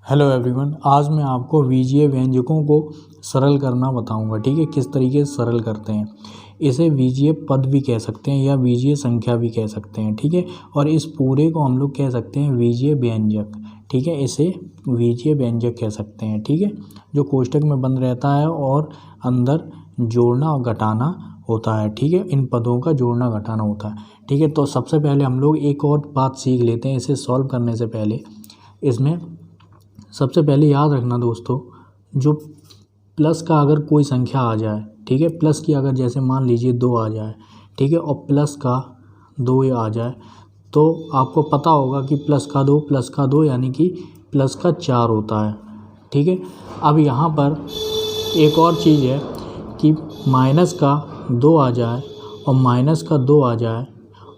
Hello everyone, आज मैं आपको बीजीय व्यंजकों को सरल करना बताऊंगा। ठीक है, किस तरीके से सरल करते हैं। इसे बीजीय पद भी कह सकते हैं या बीजीय संख्या भी कह सकते हैं। ठीक है, और इस पूरे को हम लोग कह सकते हैं बीजीय व्यंजक। ठीक है, इसे बीजीय व्यंजक कह सकते हैं। ठीक है, जो कोष्ठक में बंद रहता है और अंदर जोड़ना और घटाना होता है। ठीक है, इन पदों का जोड़ना घटाना होता है। ठीक है, तो सबसे पहले हम लोग एक और बात सीख लेते हैं। इसे सॉल्व करने से पहले इसमें सबसे पहले याद रखना दोस्तों, जो प्लस का अगर कोई संख्या आ जाए, ठीक है, प्लस की अगर जैसे मान लीजिए 2 आ जाए, ठीक है, और प्लस का 2 आ जाए, तो आपको पता होगा कि प्लस का 2 यानी कि प्लस का 4 होता है। ठीक है, अब यहाँ पर एक और चीज़ है कि माइनस का 2 आ जाए और माइनस का 2 आ जाए,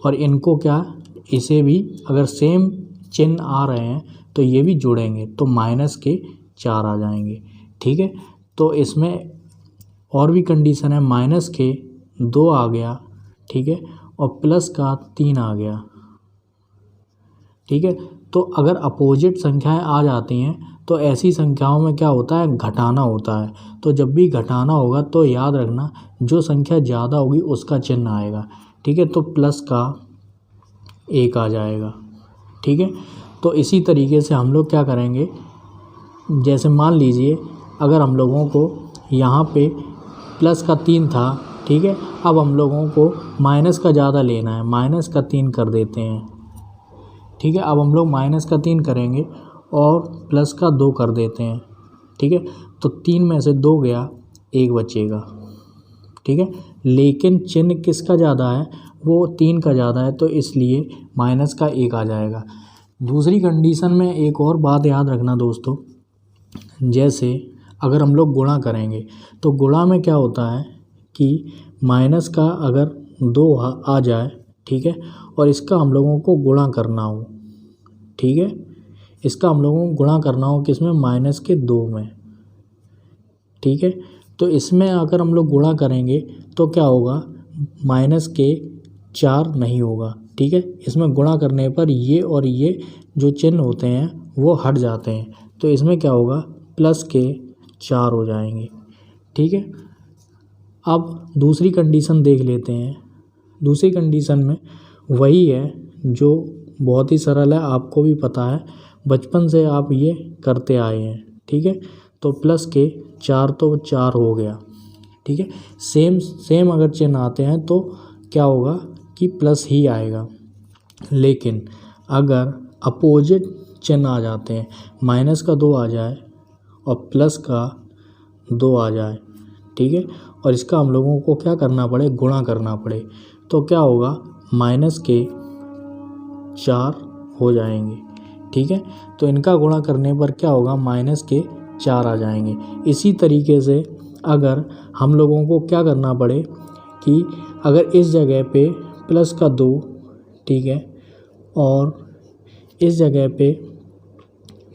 और इनको क्या, इसे भी अगर सेम चिन्ह आ रहे हैं तो ये भी जुड़ेंगे तो माइनस के 4 आ जाएंगे। ठीक है, तो इसमें और भी कंडीशन है, माइनस के 2 आ गया, ठीक है, और प्लस का 3 आ गया। ठीक है, तो अगर अपोजिट संख्याएं आ जाती हैं तो ऐसी संख्याओं में क्या होता है, घटाना होता है। तो जब भी घटाना होगा तो याद रखना, जो संख्या ज़्यादा होगी उसका चिन्ह आएगा। ठीक है, तो प्लस का 1 आ जाएगा। ठीक है, तो इसी तरीके से हम लोग क्या करेंगे, जैसे मान लीजिए अगर हम लोगों को यहाँ पे प्लस का 3 था, ठीक है, अब हम लोगों को माइनस का ज़्यादा लेना है, माइनस का 3 कर देते हैं। ठीक है, अब हम लोग माइनस का 3 करेंगे और प्लस का 2 कर देते हैं। ठीक है, तो 3 में से 2 गया, 1 बचेगा। ठीक है, लेकिन चिन्ह किसका ज़्यादा है, वो 3 का ज़्यादा है, तो इसलिए माइनस का 1 आ जाएगा। दूसरी कंडीशन में एक और बात याद रखना दोस्तों, जैसे अगर हम लोग गुणा करेंगे तो गुणा में क्या होता है कि माइनस का अगर 2 आ जाए, ठीक है, और इसका हम लोगों को गुणा करना हो, ठीक है, इसका हम लोगों को गुणा करना हो किसमें, माइनस के 2 में। ठीक है, तो इसमें अगर हम लोग गुणा करेंगे तो क्या होगा, माइनस के 4 नहीं होगा। ठीक है, इसमें गुणा करने पर ये और ये जो चिन्ह होते हैं वो हट जाते हैं, तो इसमें क्या होगा, प्लस के 4 हो जाएंगे। ठीक है, अब दूसरी कंडीशन देख लेते हैं। दूसरी कंडीशन में वही है जो बहुत ही सरल है, आपको भी पता है, बचपन से आप ये करते आए हैं। ठीक है, तो प्लस के 4 तो 4 हो गया। ठीक है, सेम अगर चिन्ह आते हैं तो क्या होगा कि प्लस ही आएगा, लेकिन अगर अपोजिट चिन्ह आ जाते हैं, माइनस का 2 आ जाए और प्लस का 2 आ जाए, ठीक है, और इसका हम लोगों को क्या करना पड़े, गुणा करना पड़े, तो क्या होगा, माइनस के 4 हो जाएंगे। ठीक है, तो इनका गुणा करने पर क्या होगा, माइनस के 4 आ जाएंगे। इसी तरीके से अगर हम लोगों को क्या करना पड़े कि अगर इस जगह पे प्लस का 2, ठीक है, और इस जगह पे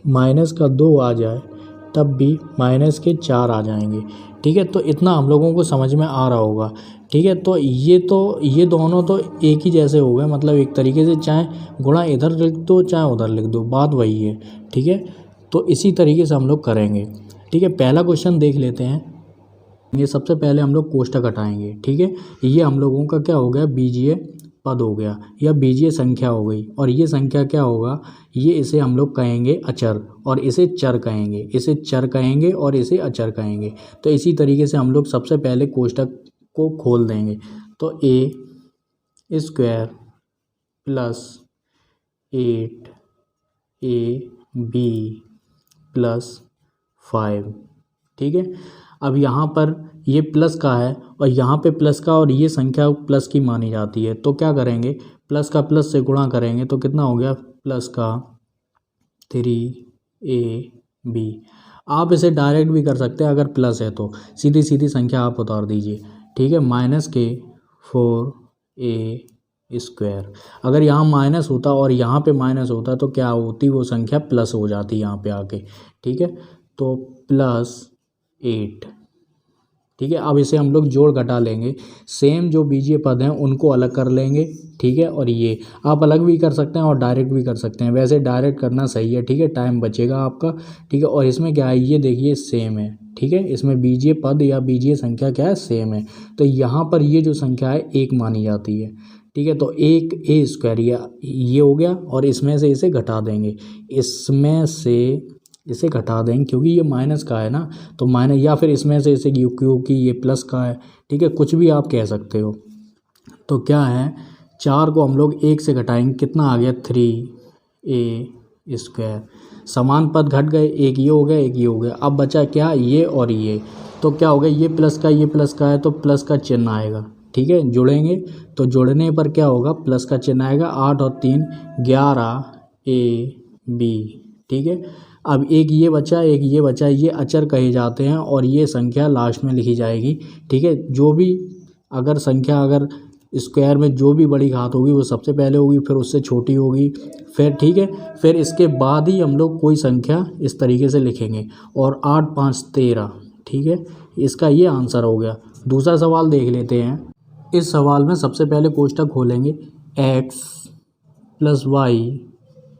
माइनस का 2 आ जाए, तब भी माइनस के 4 आ जाएंगे। ठीक है, तो इतना हम लोगों को समझ में आ रहा होगा। ठीक है, तो ये दोनों तो एक ही जैसे हो गए, मतलब एक तरीके से चाहे गुणा इधर लिख दो चाहे उधर लिख दो, बात वही है। ठीक है, तो इसी तरीके से हम लोग करेंगे। ठीक है, पहला क्वेश्चन देख लेते हैं। ये सबसे पहले हम लोग कोष्ठक हटाएंगे। ठीक है, ये हम लोगों का क्या हो गया, बीजीय पद हो गया या बीजीय संख्या हो गई, और ये संख्या क्या होगा, ये इसे हम लोग कहेंगे अचर और इसे चर कहेंगे, इसे चर कहेंगे और इसे अचर कहेंगे। तो इसी तरीके से हम लोग सबसे पहले कोष्ठक को खोल देंगे। तो A square plus 8 A B plus 5। ठीक है, अब यहाँ पर ये प्लस का है और यहाँ पे प्लस का, और ये संख्या प्लस की मानी जाती है, तो क्या करेंगे, प्लस का प्लस से गुणा करेंगे तो कितना हो गया, प्लस का 3ab। आप इसे डायरेक्ट भी कर सकते हैं, अगर प्लस है तो सीधी सीधी संख्या आप उतार दीजिए। ठीक है, माइनस के 4a स्क्वायर। अगर यहाँ माइनस होता और यहाँ पे माइनस होता तो क्या होती, वो संख्या प्लस हो जाती यहाँ पे आके। ठीक है, तो प्लस 8। ठीक है। अब इसे हम लोग जोड़ घटा लेंगे, सेम जो बीजीय पद हैं उनको अलग कर लेंगे, ठीक है। और ये आप अलग भी कर सकते हैं और डायरेक्ट भी कर सकते हैं, वैसे डायरेक्ट करना सही है, ठीक है, टाइम बचेगा आपका, ठीक है। और इसमें क्या है, ये देखिए सेम है, ठीक है, इसमें बीजीय पद या बीजीय संख्या क्या है, सेम है। तो यहाँ पर ये जो संख्या है एक मानी जाती है, ठीक है। तो एक ए स्क्वायर ये हो गया, और इसमें से इसे घटा देंगे, इसमें से इसे घटा देंगे क्योंकि ये माइनस का है ना, तो माइनस, या फिर इसमें से इसे क्योंकि ये प्लस का है, ठीक है, कुछ भी आप कह सकते हो। तो क्या है, 4 को हम लोग 1 से घटाएंगे, कितना आ गया 3a स्क्वायर। समान पद घट गए, एक ये हो गया एक ये हो गया, अब बचा क्या, ये और ये। तो क्या हो गया, ये प्लस का है तो प्लस का चिन्ह आएगा, ठीक है। जुड़ेंगे तो जुड़ने पर क्या होगा, प्लस का चिन्ह आएगा। 8 और 3 11ab, ठीक है। अब एक ये बचा ये अचर कहे जाते हैं और ये संख्या लास्ट में लिखी जाएगी, ठीक है। जो भी अगर संख्या अगर स्क्वायर में जो भी बड़ी घात होगी वो सबसे पहले होगी, फिर उससे छोटी होगी, फिर, ठीक है, फिर इसके बाद ही हम लोग कोई संख्या इस तरीके से लिखेंगे। और 8 5 13, ठीक है, इसका ये आंसर हो गया। दूसरा सवाल देख लेते हैं। इस सवाल में सबसे पहले कोष्टक खोलेंगे, x plus Y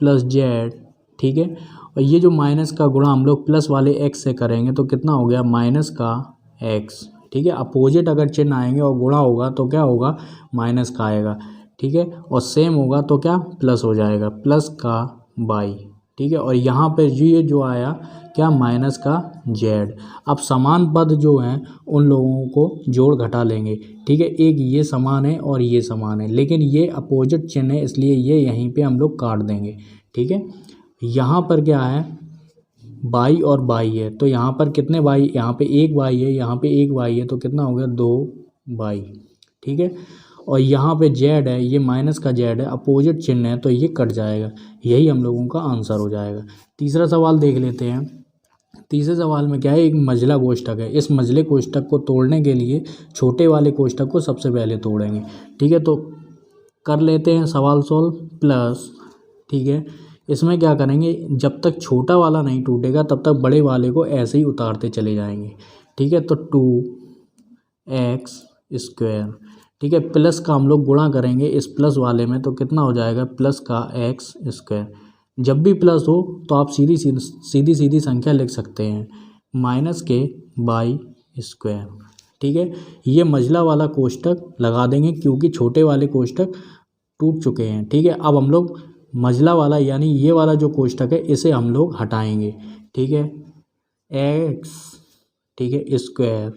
plus Z, ठीक है। और ये जो माइनस का गुणा हम लोग प्लस वाले x से करेंगे तो कितना हो गया, माइनस का x, ठीक है। अपोजिट अगर चिन्ह आएंगे और गुणा होगा तो क्या होगा, माइनस का आएगा, ठीक है। और सेम होगा तो क्या, प्लस हो जाएगा, प्लस का बाई, ठीक है। और यहाँ पे ये जो आया क्या, माइनस का जेड। अब समान पद जो हैं उन लोगों को जोड़ घटा लेंगे, ठीक है। एक ये समान है और ये समान है, लेकिन ये अपोजिट चिन्ह है इसलिए ये यहीं पे हम लोग काट देंगे, ठीक है। यहाँ पर क्या है, बाई और बाई है, तो यहाँ पर कितने बाई, यहाँ पे एक बाई है, यहाँ पे एक बाई है, तो कितना हो गया, 2 बाई, ठीक है। और यहाँ पे जेड है, ये माइनस का जेड है, अपोजिट चिन्ह है तो ये कट जाएगा, यही हम लोगों का आंसर हो जाएगा। तीसरा सवाल देख लेते हैं। तीसरे सवाल में क्या है, एक मझला कोष्ठक है, इस मझले कोष्ठक को तोड़ने के लिए छोटे वाले कोष्ठक को सबसे पहले तोड़ेंगे, ठीक है। तो कर लेते हैं सवाल सोल्व प्लस, ठीक है। इसमें क्या करेंगे, जब तक छोटा वाला नहीं टूटेगा तब तक बड़े वाले को ऐसे ही उतारते चले जाएंगे, ठीक है। तो 2x स्क्वायर, ठीक है, प्लस का हम लोग गुणा करेंगे इस प्लस वाले में तो कितना हो जाएगा, प्लस का x स्क्वायर। जब भी प्लस हो तो आप सीधी संख्या लिख सकते हैं, माइनस के बाई स्क्वायर, ठीक है। ये मझला वाला कोष्ठक लगा देंगे क्योंकि छोटे वाले कोष्ठक टूट चुके हैं, ठीक है। अब हम लोग मझला वाला यानी ये वाला जो कोष्ठक है इसे हम लोग हटाएंगे, ठीक है, x, ठीक है, स्क्वायर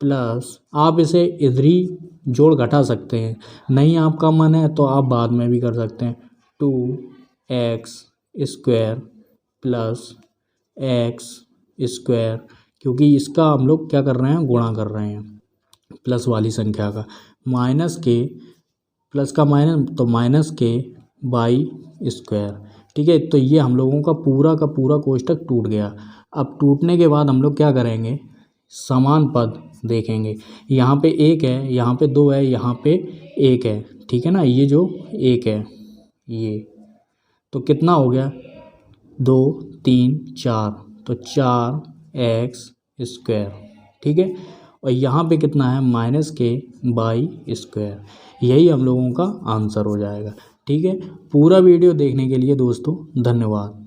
प्लस, आप इसे इधर ही जोड़ घटा सकते हैं, नहीं आपका मन है तो आप बाद में भी कर सकते हैं, 2x square plus x square, क्योंकि इसका हम लोग क्या कर रहे हैं, गुणा कर रहे हैं प्लस वाली संख्या का, माइनस के प्लस का माइनस तो माइनस के बाई स्क्वायर, ठीक है। तो ये हम लोगों का पूरा कोष्ठक टूट गया। अब टूटने के बाद हम लोग क्या करेंगे, समान पद देखेंगे, यहाँ पे 1 है, यहाँ पे 2 है, यहाँ पे 1 है, ठीक है ना, ये जो 1 है ये, तो कितना हो गया, 2 3 4, तो 4x स्क्वायर, ठीक है। और यहाँ पे कितना है, माइनस के बाई स्क्वायर, यही हम लोगों का आंसर हो जाएगा, ठीक है। पूरा वीडियो देखने के लिए दोस्तों धन्यवाद।